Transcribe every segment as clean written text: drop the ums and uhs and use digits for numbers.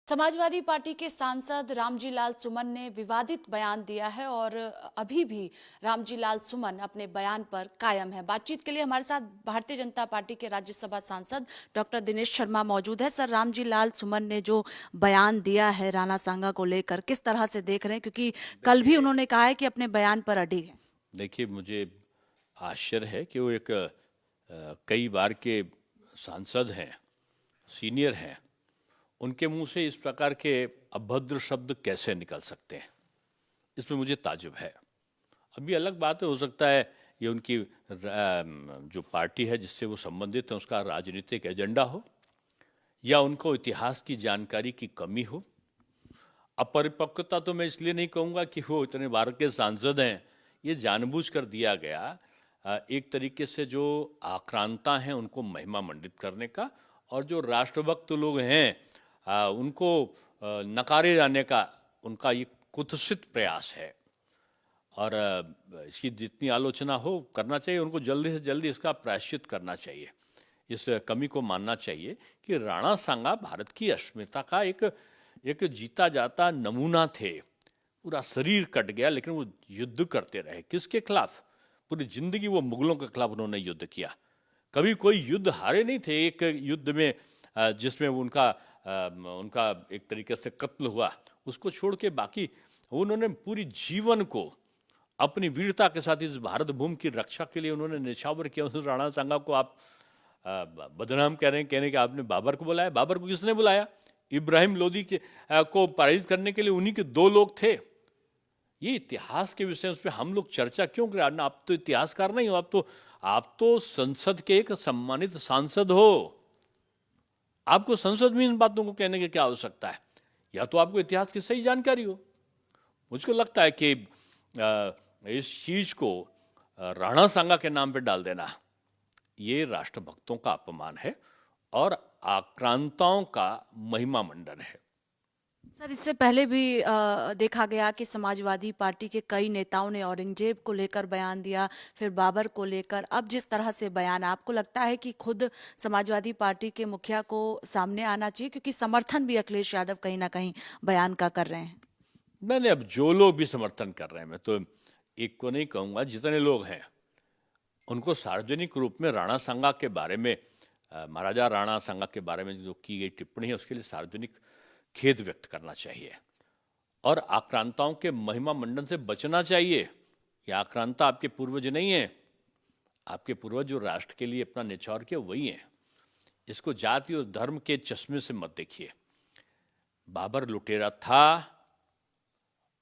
Samajwadi party के सांसद रामजी लाल सुमन ने विवादित बयान दिया है और अभी भी रामजी लाल सुमन अपने बयान पर कायम है। बातचीत के लिए हमारे साथ भारतीय जनता पार्टी के राज्यसभा सांसद डॉक्टर दिनेश शर्मा मौजूद है। सर, रामजी लाल सुमन ने जो बयान दिया है राणा सांगा को लेकर, किस तरह से देख रहे हैं? क्योंकि कल भी उन्होंने कहा है कि अपने बयान पर अडिग है। देखिए, मुझे आश्चर्य है कि वो एक कई बार के सांसद हैं, सीनियर हैं, उनके मुंह से इस प्रकार के अभद्र शब्द कैसे निकल सकते हैं, इसमें मुझे ताज्जुब है। अभी अलग बात है, हो सकता है ये उनकी जो पार्टी है जिससे वो संबंधित है उसका राजनीतिक एजेंडा हो, या उनको इतिहास की जानकारी की कमी हो। अपरिपक्वता तो मैं इसलिए नहीं कहूँगा कि वो इतने बार के सांसद हैं, ये जानबूझकर दिया गया एक तरीके से जो आक्रांता हैं उनको महिमा मंडित करने का, और जो राष्ट्रभक्त लोग हैं उनको नकारे जाने का उनका ये कुत्सित प्रयास है। और इसकी जितनी आलोचना हो करना चाहिए, उनको जल्दी से जल्दी इसका प्रायश्चित करना चाहिए, इस कमी को मानना चाहिए कि राणा सांगा भारत की अस्मिता का एक जीता जाता नमूना थे। पूरा शरीर कट गया लेकिन वो युद्ध करते रहे। किसके खिलाफ? पूरी जिंदगी वो मुगलों के खिलाफ उन्होंने युद्ध किया। कभी कोई युद्ध हारे नहीं थे। एक युद्ध में जिसमें उनका एक तरीके से कत्ल हुआ, उसको छोड़ के बाकी उन्होंने पूरी जीवन को अपनी वीरता के साथ इस भारत भूमि की रक्षा के लिए उन्होंने निछावर किया। उस राणा सांगा को आप बदनाम कह रहे हैं, कहने के आपने बाबर को बुलाया। बाबर को किसने बुलाया? इब्राहिम लोदी को पराजित करने के लिए उन्हीं के दो लोग थे। ये इतिहास के विषय उस पर हम लोग चर्चा क्यों करें? आप तो इतिहासकार नहीं हो, आप तो संसद के एक सम्मानित सांसद हो। आपको संसद में इन बातों को कहने की क्या आवश्यकता है? या तो आपको इतिहास की सही जानकारी हो। मुझको लगता है कि इस चीज को राणा सांगा के नाम पे डाल देना ये राष्ट्रभक्तों का अपमान है और आक्रांताओं का महिमा मंडन है। सर, इससे पहले भी देखा गया कि समाजवादी पार्टी के कई नेताओं ने औरंगजेब को लेकर बयान दिया, फिर बाबर को लेकर। अब जिस तरह से बयान, आपको लगता है कि खुद समाजवादी पार्टी के मुखिया को सामने आना चाहिए? क्योंकि समर्थन भी अखिलेश यादव कहीं ना कहीं बयान का कर रहे हैं। मैंने अब जो लोग भी समर्थन कर रहे हैं, मैं तो एक को नहीं कहूँगा, जितने लोग हैं उनको सार्वजनिक रूप में राणा सांगा के बारे में, महाराजा राणा सांगा के बारे में जो की गई टिप्पणी है उसके लिए सार्वजनिक खेद व्यक्त करना चाहिए और आक्रांताओं के महिमा मंडन से बचना चाहिए। ये आक्रांता आपके पूर्वज नहीं है। आपके पूर्वज जो राष्ट्र के लिए अपना न्यौछावर किया वही हैं। इसको जाति और धर्म के चश्मे से मत देखिए। बाबर लुटेरा था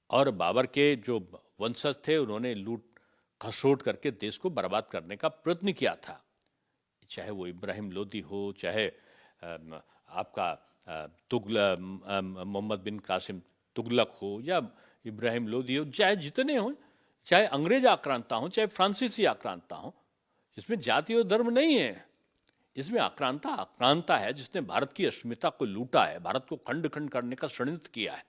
और बाबर के जो वंशज थे उन्होंने लूट खसोट करके देश को बर्बाद करने का प्रयत्न किया था। चाहे वो इब्राहिम लोदी हो, चाहे आपका मोहम्मद बिन कासिम तुगलक हो, या इब्राहिम लोदी हो, चाहे जितने हों, चाहे अंग्रेज आक्रांता हों, चाहे फ्रांसीसी आक्रांता हों, इसमें जाति और धर्म नहीं है। इसमें आक्रांता है जिसने भारत की अस्मिता को लूटा है, भारत को खंड खंड करने का षड्यंत्र किया है।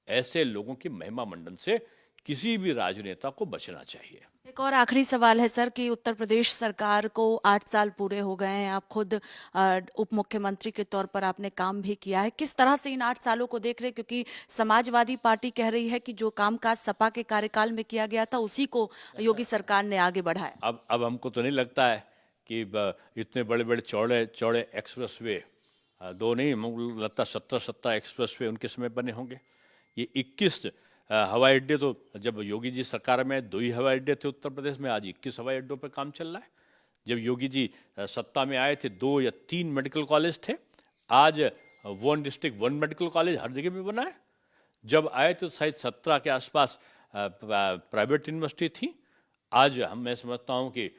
ऐसे लोगों की महिमा मंडन से किसी भी राजनेता को बचना चाहिए। एक और आखिरी सवाल है सर कि उत्तर प्रदेश सरकार को 8 साल पूरे हो गए हैं। आप खुद उप मुख्यमंत्री के तौर पर आपने काम भी किया है। किस तरह से इन 8 सालों को देख रहे हैं? क्योंकि समाजवादी पार्टी कह रही है कि जो कामकाज सपा के कार्यकाल में किया गया था उसी को योगी सरकार ने आगे बढ़ाया। अब हमको तो नहीं लगता है कि इतने बड़े बड़े चौड़े एक्सप्रेस वे, दो नहीं, हमको लगता 17 एक्सप्रेस वे उनके समय बने होंगे। ये 21 हवाई अड्डे, तो जब योगी जी सरकार में 2 ही हवाई अड्डे थे उत्तर प्रदेश में, आज 21 हवाई अड्डों पर काम चल रहा है। जब योगी जी सत्ता में आए थे 2 या 3 मेडिकल कॉलेज थे, आज 1 डिस्ट्रिक्ट 1 मेडिकल कॉलेज हर जगह पे बना है। जब आए तो शायद 17 के आसपास प्राइवेट यूनिवर्सिटी थी। आज मैं समझता हूँ कि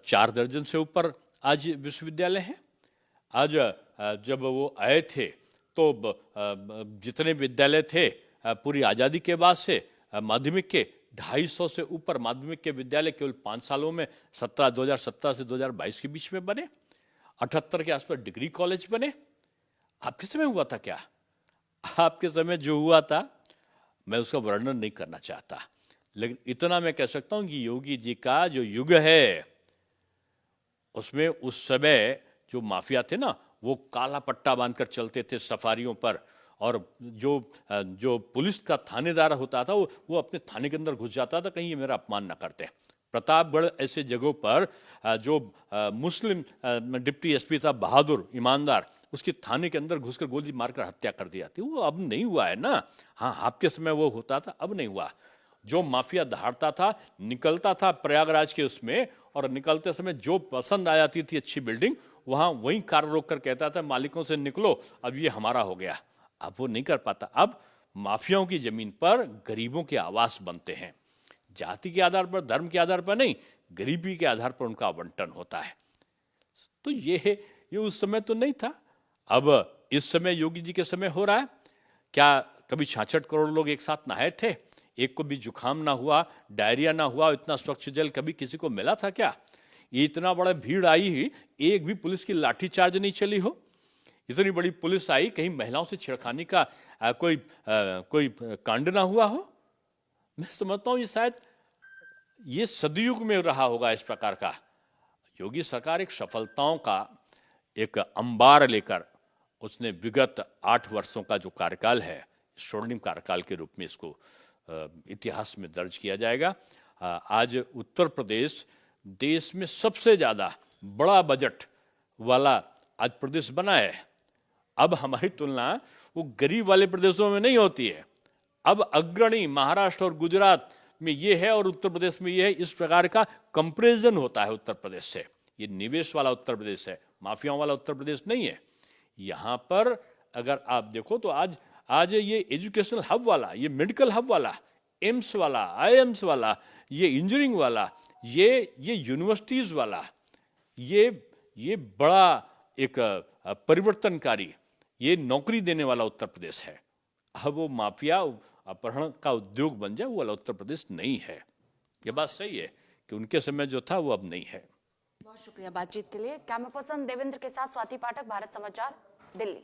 4 दर्जन से ऊपर आज विश्वविद्यालय हैं। आज जब वो आए थे तो जितने विद्यालय थे पूरी आज़ादी के बाद से माध्यमिक के 250 से ऊपर माध्यमिक के विद्यालय केवल 5 सालों में 2017 से 2022 के बीच में बने। 78 के आसपास डिग्री कॉलेज बने। आपके समय हुआ था क्या? आपके समय जो हुआ था मैं उसका वर्णन नहीं करना चाहता, लेकिन इतना मैं कह सकता हूं कि योगी जी का जो युग है उसमें उस समय जो माफिया थे ना, वो काला पट्टा बांधकर चलते थे सफारियों पर, और जो पुलिस का थानेदार होता था वो अपने थाने के अंदर घुस जाता था, कहीं ये मेरा अपमान ना करते। प्रतापगढ़ ऐसे जगहों पर जो मुस्लिम डिप्टी एसपी था बहादुर ईमानदार, उसकी थाने के अंदर घुसकर गोली मारकर हत्या कर दी जाती। वो अब नहीं हुआ है ना। हाँ, आपके समय वो होता था, अब नहीं हुआ। जो माफिया दहाड़ता था, निकलता था प्रयागराज के उसमें, और निकलते समय जो पसंद आ जाती थी अच्छी बिल्डिंग, वहां वहीं कार रोक कर कहता था मालिकों से निकलो, अब ये हमारा हो गया। अब वो नहीं कर पाता। अब माफियाओं की जमीन पर गरीबों के आवास बनते हैं, जाति के आधार पर, धर्म के आधार पर नहीं, गरीबी के आधार पर उनका आवंटन होता है। तो ये उस समय तो नहीं था, अब इस समय योगी जी के समय हो रहा है। क्या कभी 66 करोड़ लोग एक साथ नहाए थे? एक को भी जुकाम ना हुआ, डायरिया ना हुआ, इतना स्वच्छ जल कभी किसी को मिला था क्या? ये इतना बड़ा भीड़ आई ही, एक भी पुलिस की लाठीचार्ज नहीं चली हो। इतनी बड़ी पुलिस आई, कहीं महिलाओं से छेड़खानी का कोई कांड ना हुआ हो। मैं समझता हूं ये शायद ये सदयुग में रहा होगा इस प्रकार का। योगी सरकार एक सफलताओं का एक अंबार लेकर, उसने विगत 8 वर्षों का जो कार्यकाल है, स्वर्णिम कार्यकाल के रूप में इसको इतिहास में दर्ज किया जाएगा। आज उत्तर प्रदेश देश में सबसे ज्यादा बड़ा बजट वाला आज प्रदेश बना है। अब हमारी तुलना वो गरीब वाले प्रदेशों में नहीं होती है। अब अग्रणी महाराष्ट्र और गुजरात में ये है और उत्तर प्रदेश में ये है, इस प्रकार का कंपैरिजन होता है उत्तर प्रदेश से। ये निवेश वाला उत्तर प्रदेश है, माफियाओं वाला उत्तर प्रदेश नहीं है। यहाँ पर अगर आप देखो तो आज ये एजुकेशनल हब वाला, ये मेडिकल हब वाला, एम्स वाला, आईएम्स वाला, ये इंजीनियरिंग वाला, ये यूनिवर्सिटीज वाला, ये बड़ा एक परिवर्तनकारी, ये नौकरी देने वाला उत्तर प्रदेश है। अब वो माफिया अपहरण का उद्योग बन जाए, वो वाला उत्तर प्रदेश नहीं है। ये बात सही है कि उनके समय जो था वो अब नहीं है। बहुत शुक्रिया बातचीत के लिए। कैमरा पर्सन देवेंद्र के साथ स्वाति पाठक, भारत समाचार, दिल्ली।